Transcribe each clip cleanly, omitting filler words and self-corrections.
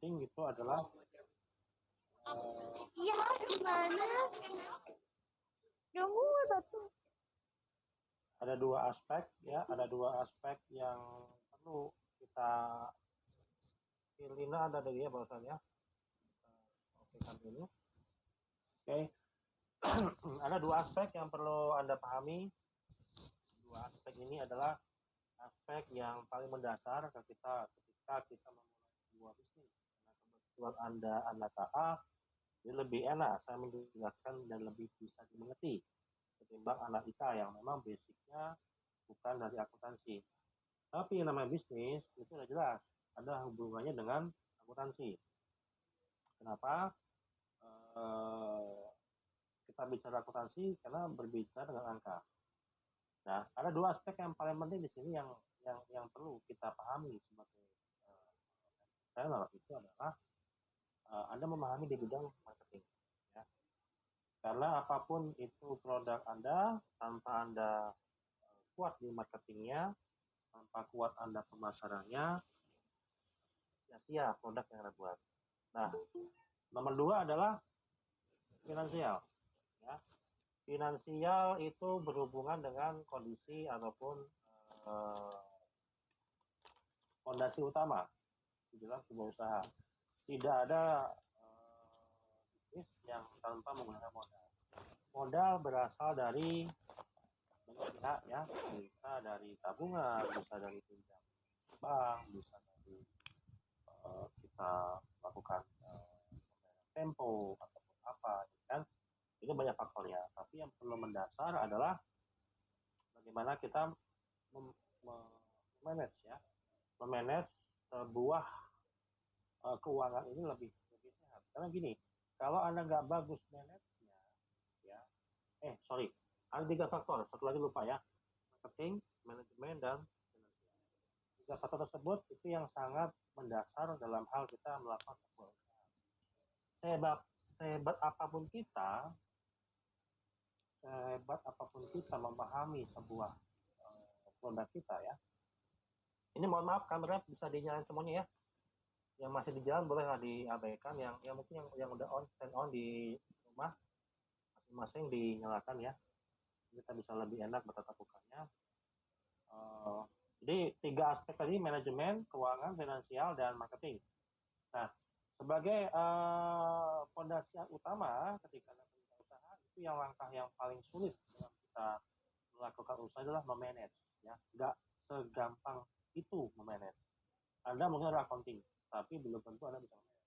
marketing itu adalah Iya, gimana? Gak muat tuh. Ada dua aspek ya, ada dua aspek yang perlu kita Lina ada dari ya bahwasannya. Oke kan ini. Oke. Ada dua aspek yang perlu Anda pahami. Dua aspek ini adalah aspek yang paling mendasar ketika kita memulai sebuah bisnis. Karena kebetulan Anda anak AA, ini lebih enak saya menjelaskan dan lebih bisa dimengerti ketimbang anak IKA yang memang basicnya bukan dari akuntansi. Tapi yang namanya bisnis itu sudah jelas ada hubungannya dengan akuntansi. Kenapa? Kita bicara akuntansi karena berbicara dengan angka. Nah, ada dua aspek yang paling penting di sini yang perlu kita pahami sebagai trainer itu adalah Anda memahami di bidang marketing. Ya. Karena apapun itu produk Anda, tanpa Anda kuat di marketingnya, tanpa kuat Anda pemasarannya, sia-sia produk yang Anda buat. Nah, nomor dua adalah finansial. Ya. Finansial itu berhubungan dengan kondisi ataupun fondasi utama di dalam sebuah usaha. Tidak ada bisnis yang tanpa menggunakan modal. Modal berasal dari banyak pihak ya, bisa dari tabungan, bisa dari pinjam bank, bisa dari kita lakukan tempo ataupun apa, kan? Itu banyak faktornya. Tapi yang perlu mendasar adalah bagaimana kita memanage ya, memanage sebuah keuangan ini lebih sehat. Karena gini, kalau Anda nggak bagus manage-nya, ya, ada 3 faktor. Satu lagi lupa ya, marketing, manajemen, dan finansial. 3 faktor tersebut itu yang sangat mendasar dalam hal kita melakukan sebuah usaha. Sehebat apapun kita memahami sebuah produk kita ya. Ini mohon maaf kamera bisa dinyalain semuanya ya. Yang masih di jalan bolehlah diabaikan, yang mungkin yang udah stand on di rumah masing-masing dinyalakan ya. Kita bisa lebih enak bertatap mukanya. Jadi 3 aspek tadi, manajemen, keuangan, finansial, dan marketing. Nah, sebagai fondasi utama ketika Anda punya usaha, itu yang langkah yang paling sulit dalam kita melakukan usaha adalah memanage. Ya, nggak segampang itu memanage. Anda mungkin ada accounting, tapi belum tentu Anda bisa memanage.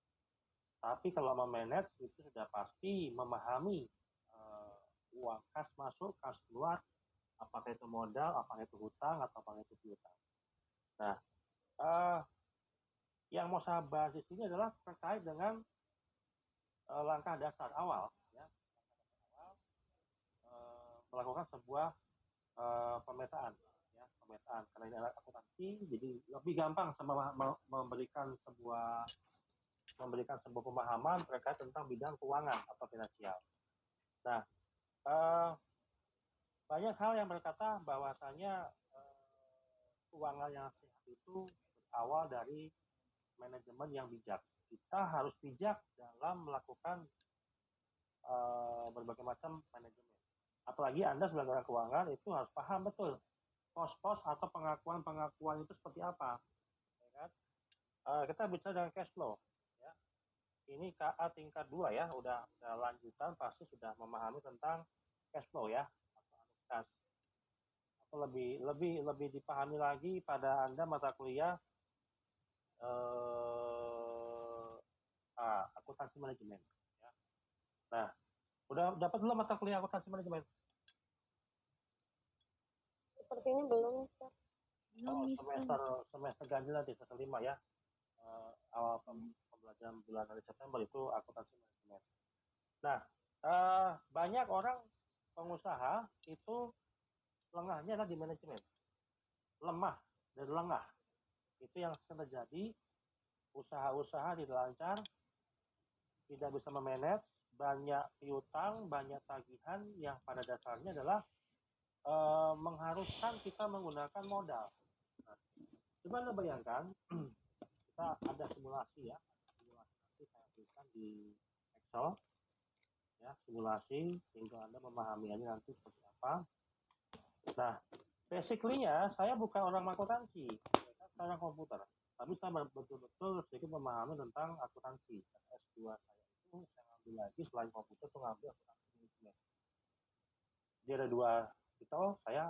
Tapi kalau memanage itu sudah pasti memahami uang kas masuk, kas keluar, apakah itu modal, apakah itu hutang, atau apakah itu piutang. Nah, yang mau saya bahas di sini adalah terkait dengan langkah dasar awal, ya, melakukan sebuah pemetaan, ya, pemetaan. Karena ini adalah akuntansi, jadi lebih gampang sama memberikan sebuah pemahaman terkait tentang bidang keuangan atau finansial. Nah, banyak hal yang berkata bahwasanya keuangan yang sehat itu berawal dari manajemen yang bijak. Kita harus bijak dalam melakukan berbagai macam manajemen. Apalagi Anda sebagai orang keuangan itu harus paham betul pos-pos atau pengakuan itu seperti apa. Ya kan? Kita bicara dengan cash flow. Ya. Ini KA tingkat 2 ya, udah lanjutan pasti sudah memahami tentang cash flow ya, atau kas. Atau lebih dipahami lagi pada Anda mata kuliah akuntansi manajemen. Ya. Nah, udah dapat belum mata kuliah akuntansi manajemen? Sepertinya belum, Mister. Semester ganjil nanti, semester 5 ya. Awal pembelajaran bulan dari September itu akuntansi manajemen. Nah, banyak orang pengusaha itu lengahnya adalah di manajemen. Lemah dan lengah. Itu yang terjadi, usaha-usaha tidak lancar, tidak bisa memanage, banyak piutang, banyak tagihan yang pada dasarnya adalah mengharuskan kita menggunakan modal. Nah, coba Anda bayangkan, kita ada simulasi ya, nanti saya tuliskan di Excel, ya, simulasi, sehingga Anda memahami aja nanti seperti apa. Nah, basically-nya saya bukan orang akuntansi, saya orang komputer. Tapi saya betul-betul sedikit memahami tentang akuntansi. S2 saya itu saya ngambil lagi selain komputer itu ngambil akuntansi manajemen. Jadi ada dua itu, saya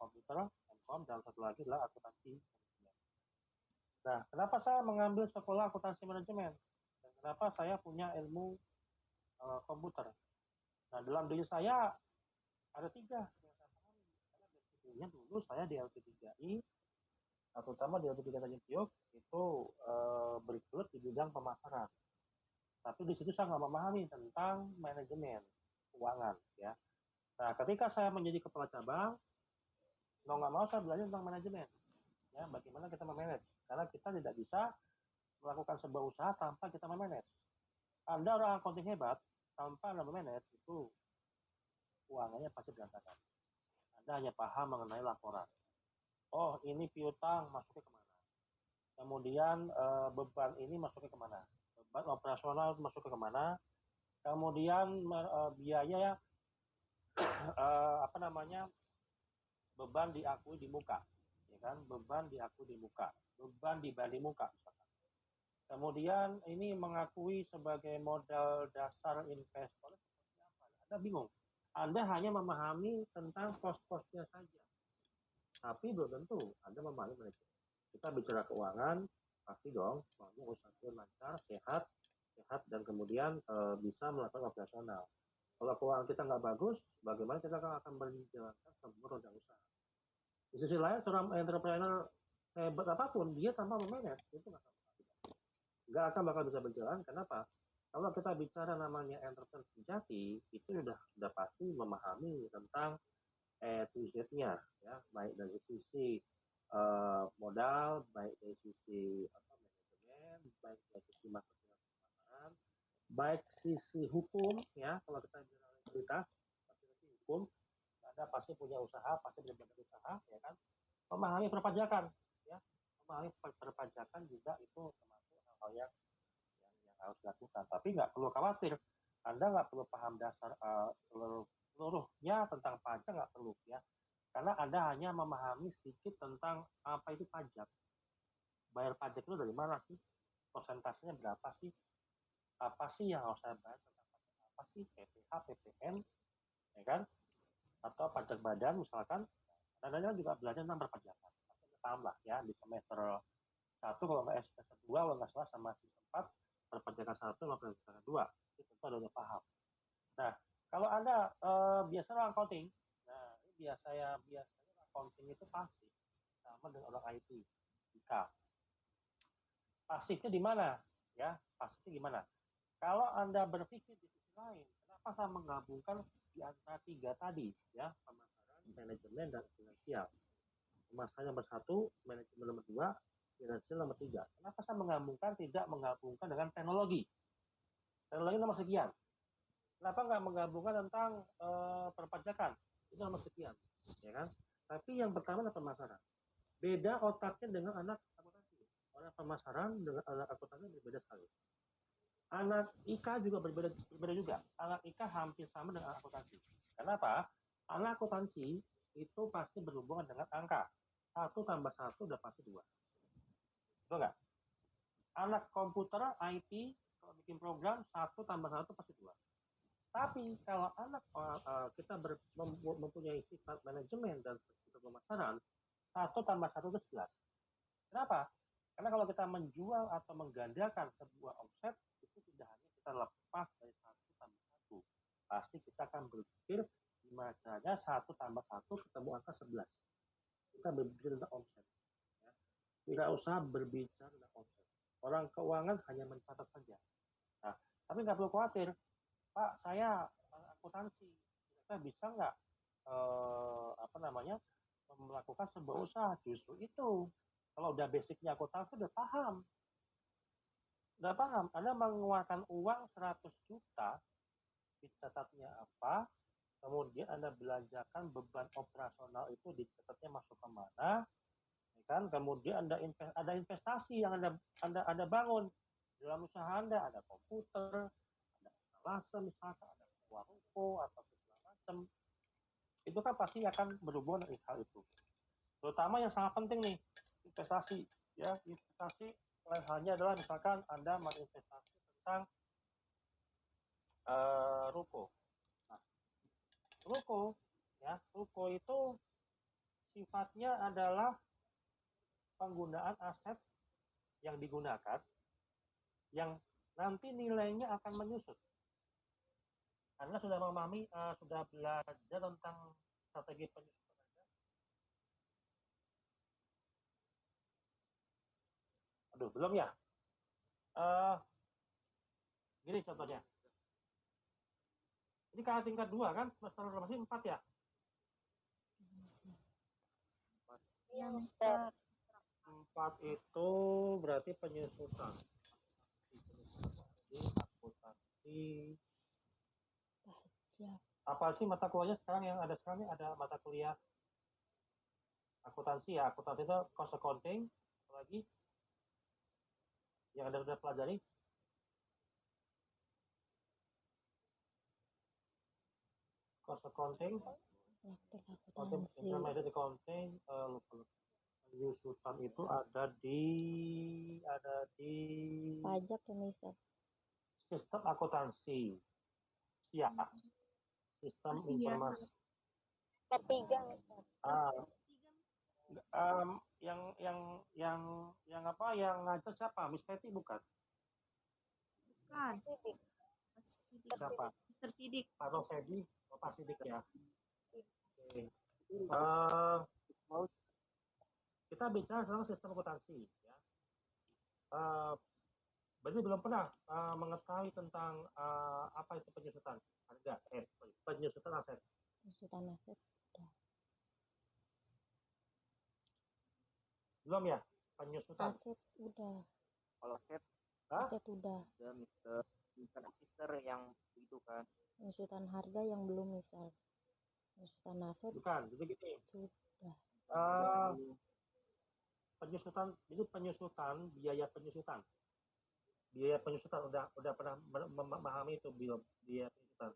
komputer, MCOM, dan satu lagi adalah akuntansi manajemen. Nah, kenapa saya mengambil sekolah akuntansi manajemen? Dan kenapa saya punya ilmu komputer? Nah, dalam diri saya ada tiga yang saya pahami. Karena basicnya dulu saya di LP3I, terutama di LP3 Tanjung Priok itu bergelut di bidang pemasaran. Tapi di situ saya nggak memahami tentang manajemen keuangan, ya. Nah, ketika saya menjadi kepala cabang, mau nggak mau saya belajar tentang manajemen, ya, bagaimana kita memanage. Karena kita tidak bisa melakukan sebuah usaha tanpa kita memanage. Anda orang accounting hebat, tanpa Anda memanage, itu keuangannya pasti berantakan. Anda hanya paham mengenai laporan. Oh, ini piutang masuknya kemana? Kemudian beban ini masuknya kemana? Beban operasional masuknya kemana? Kemudian biaya beban diakui di muka, ya kan? Beban diakui di muka, beban dibanding muka, misalkan. Kemudian ini mengakui sebagai modal dasar investor seperti apa? Anda bingung. Anda hanya memahami tentang pos-posnya saja, tapi belum tentu Anda memahami manajemen. Kita bicara keuangan, pasti dong mau usaha lancar, sehat, dan kemudian bisa melakukan operasional. Kalau keuangan kita nggak bagus, bagaimana kita akan menjalankan sebuah roda usaha? Di sisi lain, seorang entrepreneur hebat apapun, dia tanpa memanage itu nggak akan bakal bisa berjalan. Kenapa? Kalau kita bicara namanya entrepreneur sejati, itu sudah pasti memahami tentang to Z-nya, ya, baik dari sisi modal, baik dari sisi manajemen, baik dari sisi marketing pemasaran, baik sisi hukum, ya, kalau kita bicara legalitas, pasti hukum, Anda pasti punya usaha, pasti berbadan usaha, ya kan, memahami perpajakan, ya, memahami perpajakan juga itu termasuk hal-hal yang harus dilakukan. Tapi nggak perlu khawatir, Anda nggak perlu paham dasar seluruhnya tentang pajak, nggak perlu, ya, karena Anda hanya memahami sedikit tentang apa itu pajak. Bayar pajak itu dari mana sih? Persentasenya berapa sih? Apa sih yang harus saya bayar tentang pajak? Apa sih PPh, PPN, ya kan? Atau pajak badan misalkan. Anda juga belajar tentang perpajakan. Paham lah, ya, di semester 1 kalau nggak semester 2 kalau nggak salah, sama semester 4 perpajakan 1 sama perpajakan 2 itu tentu Anda udah paham. Nah, kalau Anda biasanya accounting, nah ini biasanya accounting itu pasif sama dengan orang IT, IK. Pasifnya di mana? Ya, pasifnya gimana? Kalau Anda berpikir di sisi lain, kenapa saya menggabungkan di antara tiga tadi, ya, pemasaran, manajemen, dan finansial. Pemasaran nomor 1, manajemen nomor 2, finansial nomor 3. Kenapa saya tidak menggabungkan dengan teknologi? Teknologi nomor sekian. Kenapa nggak menggabungkan tentang perpajakan? Itu nomor sekian, ya kan? Tapi yang pertama adalah pemasaran. Beda otaknya dengan anak akuntansi. Orang pemasaran dengan anak akuntansi berbeda sekali. Anak IK juga berbeda juga. Anak IK hampir sama dengan anak akuntansi. Kenapa? Anak akuntansi itu pasti berhubungan dengan angka. 1 tambah 1 udah pasti 2. Betul nggak? Anak komputer, IT, kalau bikin program, 1 tambah 1 pasti 2. Tapi kalau anak kita mempunyai sifat manajemen dan sifat pemasaran, 1 tambah 1 itu 11. Kenapa? Karena kalau kita menjual atau menggandakan sebuah omset, itu tidak hanya kita lepas dari 1 tambah 1. Pasti kita akan berpikir gimana caranya 1 tambah 1 ketemu angka 11. Kita berpikir tentang omset. Ya. Tidak usah berbicara tentang omset. Orang keuangan hanya mencatat saja. Nah, tapi nggak perlu khawatir. Pak, saya akuntansi, kita bisa nggak melakukan sebuah usaha? Justru itu, kalau udah basicnya akuntansi udah paham, Anda mengeluarkan uang 100 juta, dicatatnya apa, kemudian Anda belanjakan beban operasional itu dicatatnya masuk ke mana, ya kan? Kemudian ada investasi yang Anda bangun, dalam usaha Anda ada komputer, ada lasem misalkan, ada sebuah ruko atau segala macam, itu kan pasti akan berhubungan dengan hal itu. Terutama yang sangat penting nih, investasi. Ya, investasi lain halnya adalah misalkan Anda berinvestasi tentang ruko. Nah, ruko itu sifatnya adalah penggunaan aset yang digunakan yang nanti nilainya akan menyusut. Anda sudah memahami, sudah belajar tentang strategi penyusutan Anda? Aduh, belum ya? Gini contohnya. Ini kakak tingkat 2 kan, semester masih 4 ya? Iya, Mister. 4 itu berarti penyusutan. Jadi akuntansi. Apa sih mata kuliahnya sekarang yang ada sekarang ini? Ada mata kuliah akuntansi ya. Akuntansi itu cost accounting. Apa lagi? Yang Anda sudah pelajari? Cost accounting. Intermediate accounting. Penyusutan itu ada di Pajak ya, Mister. sistem akuntansi. Ya. Sistem informasi. Ketiga, Mister. Yang apa? Yang ngajar siapa? Miss Betty bukan? Bukan. Sidik. Siapa? Mister Sidik. Atau Fedi? Pak Sidik ya. Oke. Kita bicara tentang sistem akuntansi. Ya. Berarti belum pernah mengetahui tentang apa itu penyusutan harga, penyusutan aset. Penyusutan aset. Belum ya? Penyusutan. Aset udah. Kalau aset, Aset udah. Mister yang itu kan. Penyusutan harga yang belum, Mister. Penyusutan aset Bukan, jadi gini. sudah. Penyusutan itu biaya penyusutan. Biaya penyusutan udah pernah memahami itu biaya penyusutan.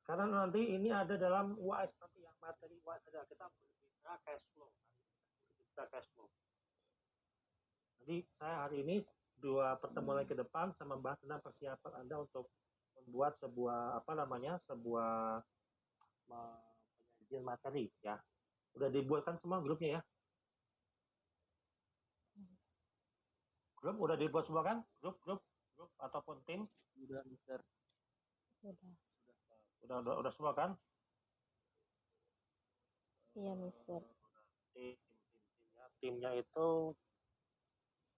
Karena nanti ini ada dalam UAS nanti yang materi UAS ada kita berbicara cash flow. Jadi saya hari ini 2 pertemuan ke depan saya membahas tentang persiapan Anda untuk membuat sebuah sebuah penyajian materi ya. Udah dibuatkan semua grupnya ya. Grup udah dibuat semua kan? Grup ataupun tim? Sudah, Mister. Sudah. Udah semua kan? Iya, Mister. Timnya itu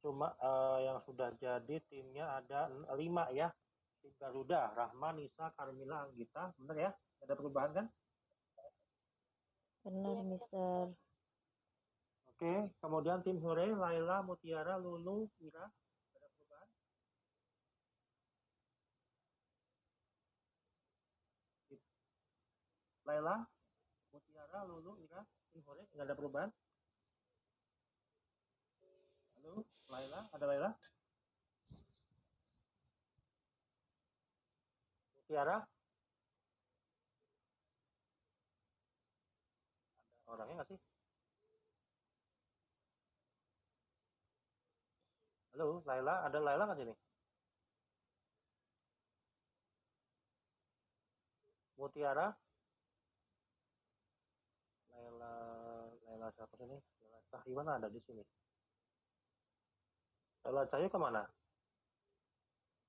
cuma yang sudah jadi timnya ada 5 ya. Tim Garuda, Rahma, Nisa, Carmila, Anggita, benar ya? Ada perubahan kan? Benar, Mister. Oke, kemudian tim Hore, Laila, Mutiara, Lulu, Ira, ada perubahan? Laila, Mutiara, Lulu, Ira, tim Hore, nggak ada perubahan? Halo, Laila, ada Laila? Mutiara? Ada orangnya nggak sih? Halo, Laila, ada Laila nggak sini? Mutiara? Laila siapa sini? Laila Cahyo ada di sini. Laila Cahyo kemana?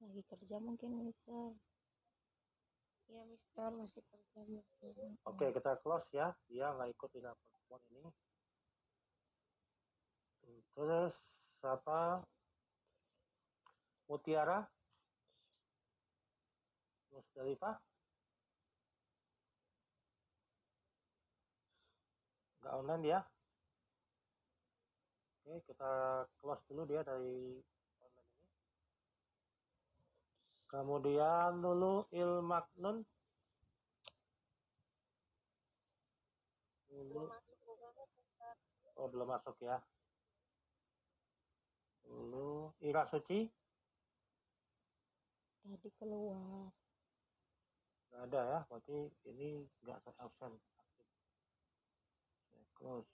Lagi kerja mungkin, Mister. Iya, Mister, masih kerja mungkin. Oke, kita close ya. Dia nggak ikut di pertemuan ini. Terus siapa? Mutiara? Musdalifah? Nggak online dia. Oke, kita close dulu dia dari online ini. Kemudian dulu Ilmaknun. Belum masuk juga, Mister. Oh, belum masuk ya. Lulu, Ira Suci, Tadi keluar. nggak ada ya, berarti ini nggak absen. Close.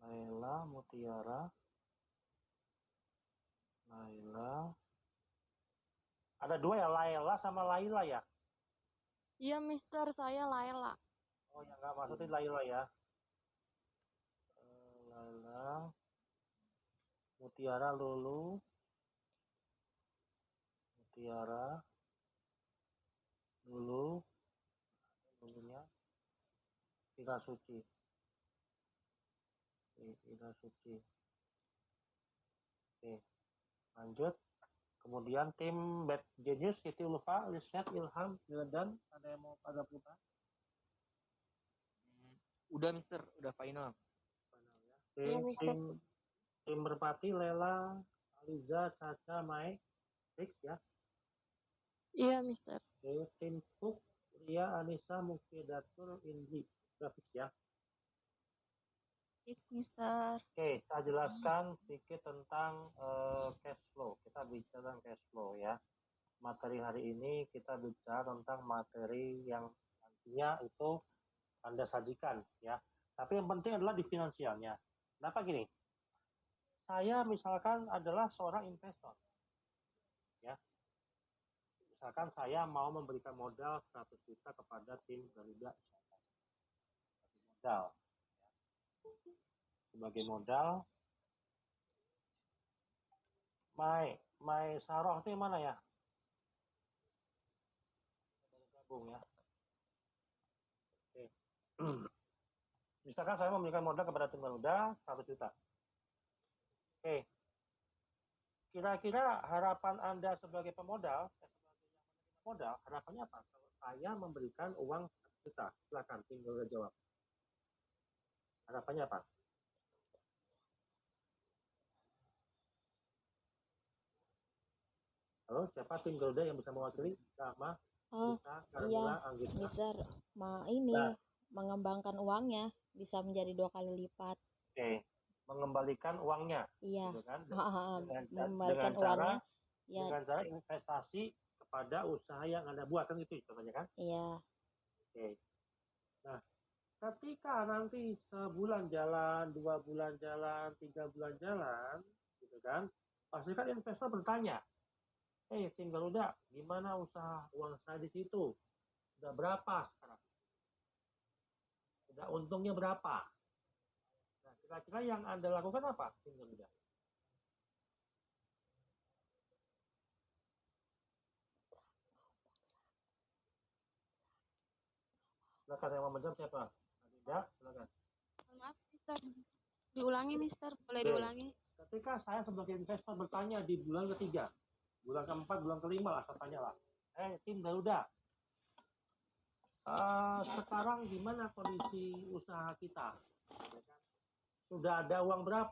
Laila, Mutiara, Laila. Ada dua ya, Laila sama Laila ya? Iya, Mister, saya Laila. Oh, yang nggak masukin Laila ya. Laila, Mutiara, Lulu, Mutiara, Lulu, Lulunya, Ira Suci. Ira Suci. Oke, lanjut. Kemudian tim Bad Genius, Siti Ulfa, Lisnet, Ilham, Wildan, ada yang mau pada putar? Udah Mister, udah final. Oke, Iya, Mister. tim Merpati, Lela, Aliza, Caca, Mai, Fix ya. Iya, Mister. Oke, tim Puk, Ria, Anissa, Mufidatul, Indri, grafis ya. Baik, Mister. Oke, saya jelaskan sedikit tentang cash flow. Kita bicara tentang cash flow ya. Materi hari ini kita bicara tentang materi yang nantinya itu Anda sajikan ya. Tapi yang penting adalah di finansialnya. Kenapa gini? Saya misalkan adalah seorang investor. Ya. Misalkan saya mau memberikan modal 100 juta kepada tim Garuda. Modal. Sebagai modal, Mai Saroh itu yang mana ya? Gabung ya. Oke. Misalkan saya memberikan modal kepada tim Garuda 100 juta. Oke. Kira-kira harapan Anda sebagai pemodal, harapannya apa? Kalau saya memberikan uang 100 juta, silakan tim Garuda jawab. Harapannya apa? Halo, siapa tim Garuda yang bisa mewakili? Sama, Oh, bisa, iya, Carmila, Anggita. Mister, ini Nah. mengembangkan uangnya bisa menjadi 2 kali lipat. Oke, mengembalikan uangnya. Iya. Gitu kan? Mengembalikan uangnya. Ya, Dengan cara investasi kepada usaha yang Anda buat kan gitu contohnya kan? iya. Oke. Nah, ketika nanti sebulan jalan, 2 bulan jalan, 3 bulan jalan, gitu kan? Pasti kan investor bertanya, tim Garuda, gimana usaha uang saya di situ? Sudah berapa sekarang? Sudah untungnya berapa? Nah, kira-kira yang Anda lakukan apa, tim Garuda? Silakan yang mau menjawab siapa? Tidak, silakan. Maaf, Mister. Diulangi, Mister. Boleh Oke. diulangi? Ketika saya sebagai investor bertanya di bulan ketiga, bulan keempat, bulan kelima lah, saya tanya lah, tim Garuda, sekarang gimana kondisi usaha kita? Sudah ada uang berapa?